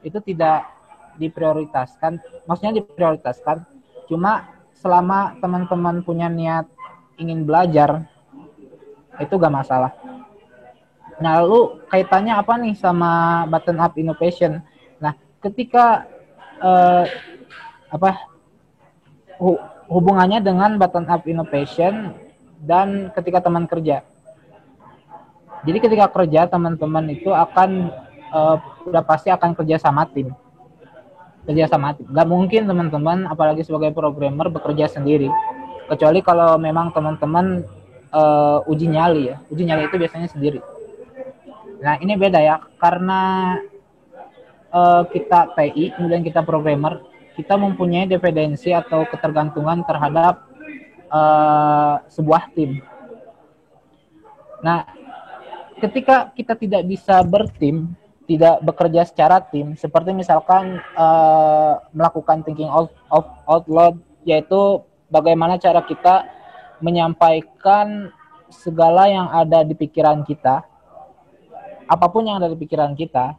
itu tidak diprioritaskan, maksudnya diprioritaskan, cuma selama teman-teman punya niat ingin belajar, itu gak masalah. Nah, lalu kaitannya apa nih sama bottom up innovation? Nah, ketika hubungannya dengan bottom up innovation dan ketika teman kerja. Jadi ketika kerja, teman-teman itu akan udah pasti akan kerja sama tim. Gak mungkin teman-teman, apalagi sebagai programmer, bekerja sendiri. Kecuali kalau memang teman-teman uji nyali ya. Uji nyali itu biasanya sendiri. Nah, ini beda ya. Karena kita TI, kemudian kita programmer, kita mempunyai dependensi atau ketergantungan terhadap sebuah tim. Nah, ketika kita tidak bisa bertim, tidak bekerja secara tim, seperti misalkan melakukan thinking out loud, yaitu bagaimana cara kita menyampaikan segala yang ada di pikiran kita, apapun yang ada di pikiran kita,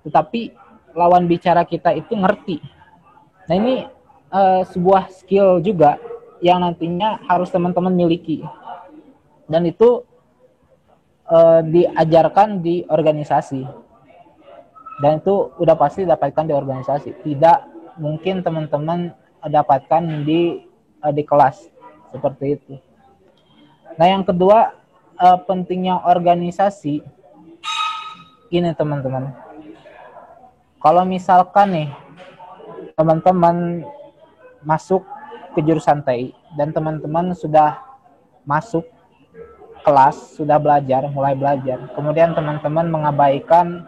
tetapi lawan bicara kita itu ngerti. Nah, ini sebuah skill juga yang nantinya harus teman-teman miliki, dan itu diajarkan di organisasi, dan itu udah pasti dapatkan di organisasi. Tidak mungkin teman-teman dapatkan di kelas seperti itu. Nah, yang kedua, pentingnya organisasi ini, teman-teman. Kalau misalkan nih teman-teman masuk ke jurusan TI dan teman-teman sudah masuk kelas, sudah mulai belajar, kemudian teman-teman mengabaikan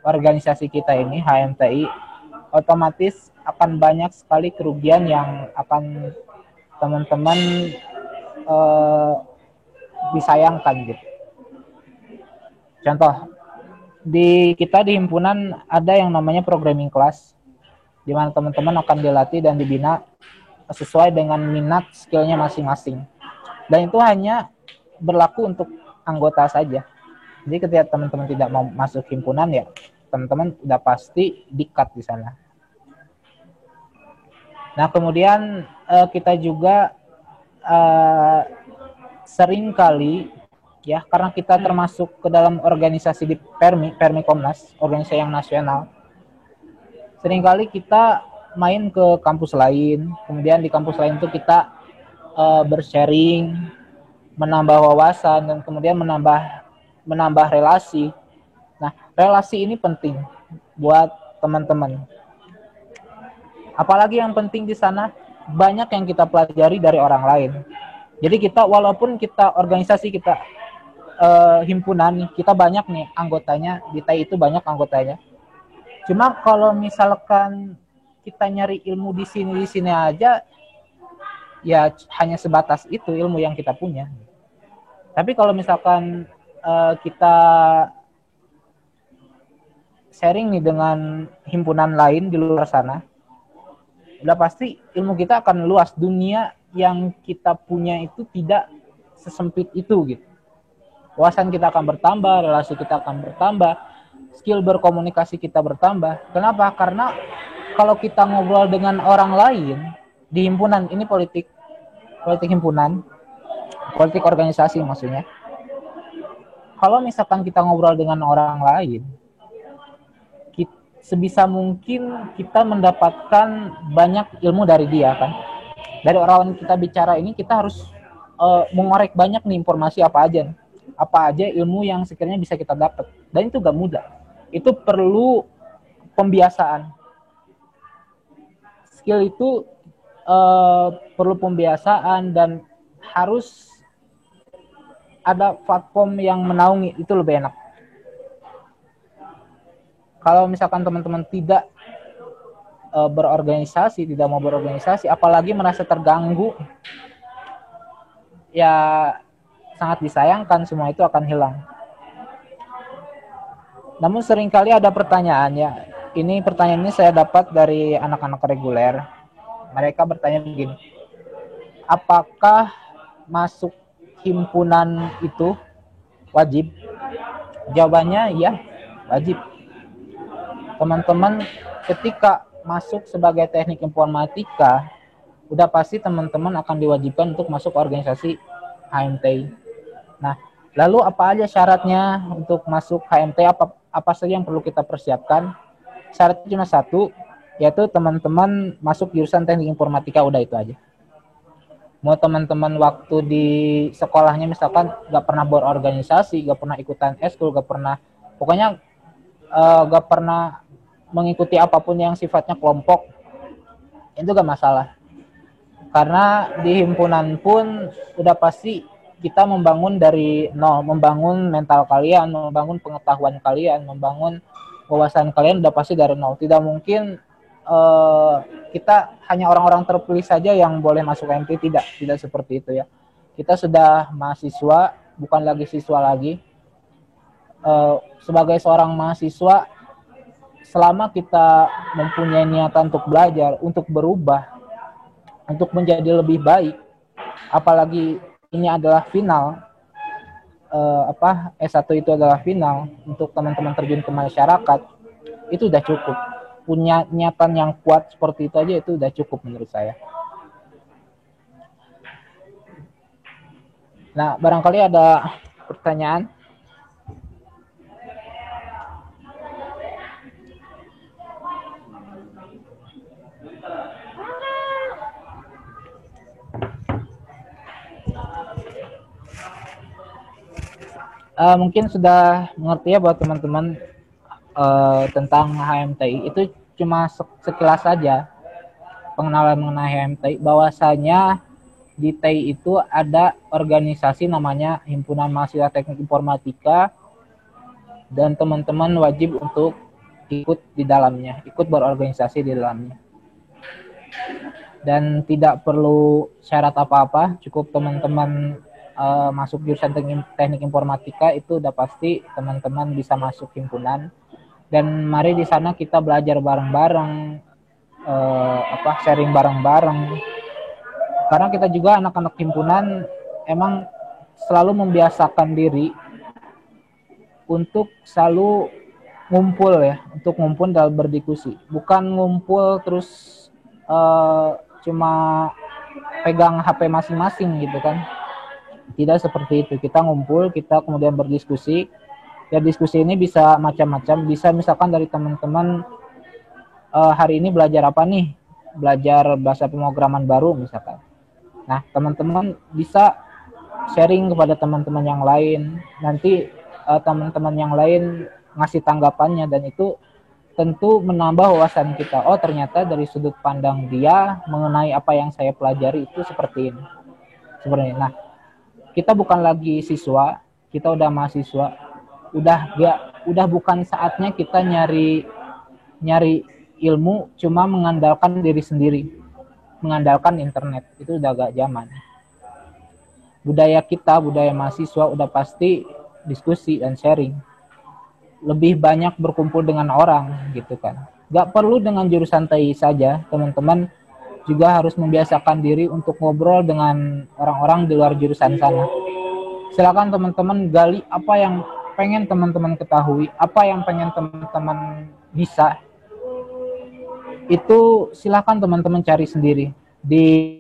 organisasi kita ini, HMTI, otomatis akan banyak sekali kerugian yang akan teman-teman disayangkan gitu. Contoh, kita di himpunan ada yang namanya programming class, di mana teman-teman akan dilatih dan dibina sesuai dengan minat skillnya masing-masing. Dan itu hanya berlaku untuk anggota saja. Jadi ketika teman-teman tidak mau masuk himpunan, ya teman-teman udah pasti di-cut di sana. Nah, kemudian kita juga sering kali ya, karena kita termasuk ke dalam organisasi di Permi Komnas, organisasi yang nasional. Seringkali kita main ke kampus lain, kemudian di kampus lain itu kita bersharing, menambah wawasan, dan kemudian menambah relasi. Nah, relasi ini penting buat teman-teman. Apalagi yang penting di sana, banyak yang kita pelajari dari orang lain. Jadi kita, walaupun kita organisasi, kita himpunan, kita banyak nih anggotanya, di TI itu banyak anggotanya. Cuma kalau misalkan kita nyari ilmu di sini aja, ya hanya sebatas itu ilmu yang kita punya. Tapi kalau misalkan kita sharing nih dengan himpunan lain di luar sana, udah pasti ilmu kita akan luas. Dunia yang kita punya itu tidak sesempit itu gitu. Wawasan kita akan bertambah, relasi kita akan bertambah, skill berkomunikasi kita bertambah. Kenapa? Karena kalau kita ngobrol dengan orang lain di himpunan, ini politik himpunan, politik organisasi maksudnya. Kalau misalkan kita ngobrol dengan orang lain, sebisa mungkin kita mendapatkan banyak ilmu dari dia kan. Dari orang kita bicara ini kita harus mengorek banyak nih informasi apa aja ilmu yang sekiranya bisa kita dapat. Dan itu gak mudah. Itu perlu pembiasaan. Skill itu perlu pembiasaan dan harus ada platform yang menaungi, itu lebih enak. Kalau misalkan teman-teman tidak berorganisasi, tidak mau berorganisasi, apalagi merasa terganggu, ya sangat disayangkan, semua itu akan hilang. Namun seringkali ada pertanyaan ya, pertanyaan ini saya dapat dari anak-anak reguler. Mereka bertanya begini, apakah masuk himpunan itu wajib? Jawabannya ya, wajib. Teman-teman ketika masuk sebagai teknik informatika, udah pasti teman-teman akan diwajibkan untuk masuk organisasi HMTI. Nah, lalu apa aja syaratnya untuk masuk HMTI? Apa saja yang perlu kita persiapkan? Syaratnya cuma satu, yaitu teman-teman masuk jurusan teknik informatika, udah itu aja. Mau teman-teman waktu di sekolahnya misalkan gak pernah berorganisasi, gak pernah ikutan eskul, pokoknya gak pernah mengikuti apapun yang sifatnya kelompok, itu gak masalah. Karena di himpunan pun udah pasti kita membangun dari nol, membangun mental kalian, membangun pengetahuan kalian, membangun wawasan kalian udah pasti dari nol. Tidak mungkin kita hanya orang-orang terpilih saja yang boleh masuk MT, tidak seperti itu ya. Kita sudah mahasiswa, bukan lagi siswa lagi. Sebagai seorang mahasiswa, selama kita mempunyai niatan untuk belajar, untuk berubah, untuk menjadi lebih baik, apalagi ini adalah final, S1 itu adalah final untuk teman-teman terjun ke masyarakat, itu udah cukup. Punya niatan yang kuat seperti itu aja, itu udah cukup menurut saya. Nah, barangkali ada pertanyaan. Mungkin sudah mengerti ya buat teman-teman tentang HMTI. Itu cuma sekilas saja pengenalan mengenai HMTI, bahwasanya di TI itu ada organisasi namanya Himpunan Mahasiswa Teknik Informatika, dan teman-teman wajib untuk ikut di dalamnya, ikut berorganisasi di dalamnya. Dan tidak perlu syarat apa-apa, cukup teman-teman masuk jurusan teknik informatika, itu udah pasti teman-teman bisa masuk himpunan. Dan mari di sana kita belajar bareng-bareng, sharing bareng-bareng. Karena kita juga anak-anak himpunan emang selalu membiasakan diri untuk selalu ngumpul ya, untuk ngumpul dalam berdiskusi. Bukan ngumpul terus cuma pegang HP masing-masing gitu kan. Tidak seperti itu. Kita ngumpul, kita kemudian berdiskusi. Ya, diskusi ini bisa macam-macam. Bisa misalkan dari teman-teman hari ini belajar apa nih? Belajar bahasa pemrograman baru misalkan. Nah, teman-teman bisa sharing kepada teman-teman yang lain. Nanti teman-teman yang lain ngasih tanggapannya, dan itu tentu menambah wawasan kita. Oh, ternyata dari sudut pandang dia mengenai apa yang saya pelajari itu seperti ini. Seperti ini. Nah, kita bukan lagi siswa, kita udah mahasiswa. Udah bukan saatnya kita nyari ilmu cuma mengandalkan diri sendiri, mengandalkan internet. Itu udah agak zaman. budaya kita, budaya mahasiswa udah pasti diskusi dan sharing. Lebih banyak berkumpul dengan orang gitu kan. Gak perlu dengan jurusan TI saja, teman-teman juga harus membiasakan diri untuk ngobrol dengan orang-orang di luar jurusan sana. Silakan teman-teman gali apa yang pengen teman-teman ketahui, apa yang pengen teman-teman bisa. Itu silakan teman-teman cari sendiri di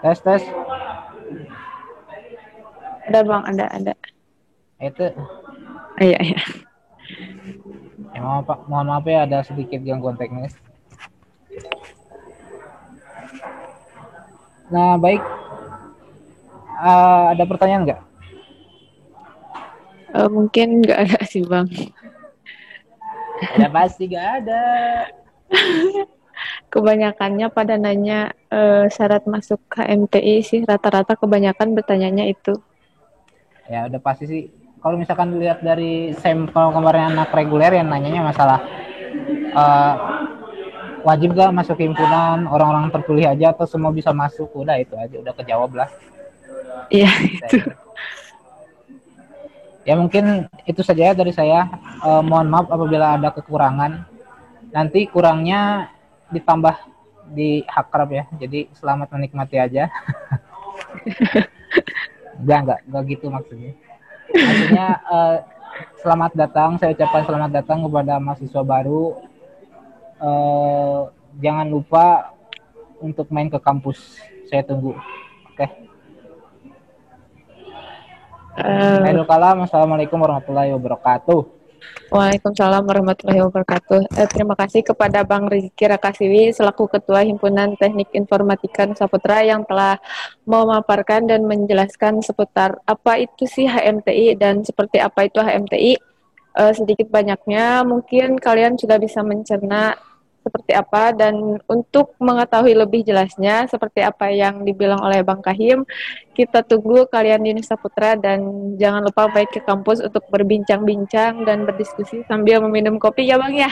tes. Ada Bang, ada. Itu Iya, iya. ya, mohon maaf ya ada sedikit gangguan teknis. Nah, baik. Ada pertanyaan nggak? Mungkin nggak ada sih Bang. Ya pasti nggak ada. Kebanyakannya pada nanya syarat masuk HMTI sih, rata-rata kebanyakan bertanyanya itu. Ya udah pasti sih. Kalau misalkan dilihat dari sampel kemarin anak reguler yang nanyanya masalah wajib gak masuk himpunan, orang-orang terpilih aja atau semua bisa masuk, udah itu aja, udah kejawab lah. Iya itu. Ya mungkin itu saja dari saya. Mohon maaf apabila ada kekurangan. Nanti kurangnya ditambah di Hakrab ya. Jadi selamat menikmati aja. Enggak gitu maksudnya. Maksudnya selamat datang, saya ucapkan selamat datang kepada mahasiswa baru. Jangan lupa untuk main ke kampus. Saya tunggu. Oke. Akhirul kalam, assalamualaikum warahmatullahi wabarakatuh. Waalaikumsalam warahmatullahi wabarakatuh. Terima kasih kepada Bang Rizky Rakasiwi selaku Ketua Himpunan Teknik Informatika Nusa yang telah memaparkan dan menjelaskan seputar apa itu sih HMTI dan seperti apa itu HMTI. Sedikit banyaknya mungkin kalian sudah bisa mencerna seperti apa, dan untuk mengetahui lebih jelasnya seperti apa yang dibilang oleh Bang Kahim, kita tunggu kalian di Nusa Putra dan jangan lupa baik ke kampus untuk berbincang-bincang dan berdiskusi sambil meminum kopi ya Bang ya.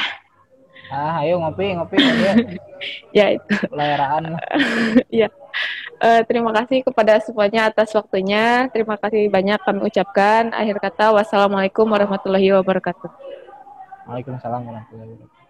Ayo ngopi ayo. Ya itu. Layaraan. Ya. Terima kasih kepada semuanya atas waktunya. Terima kasih banyak kami ucapkan. Akhir kata, wassalamualaikum warahmatullahi wabarakatuh. Waalaikumsalam warahmatullahi wabarakatuh.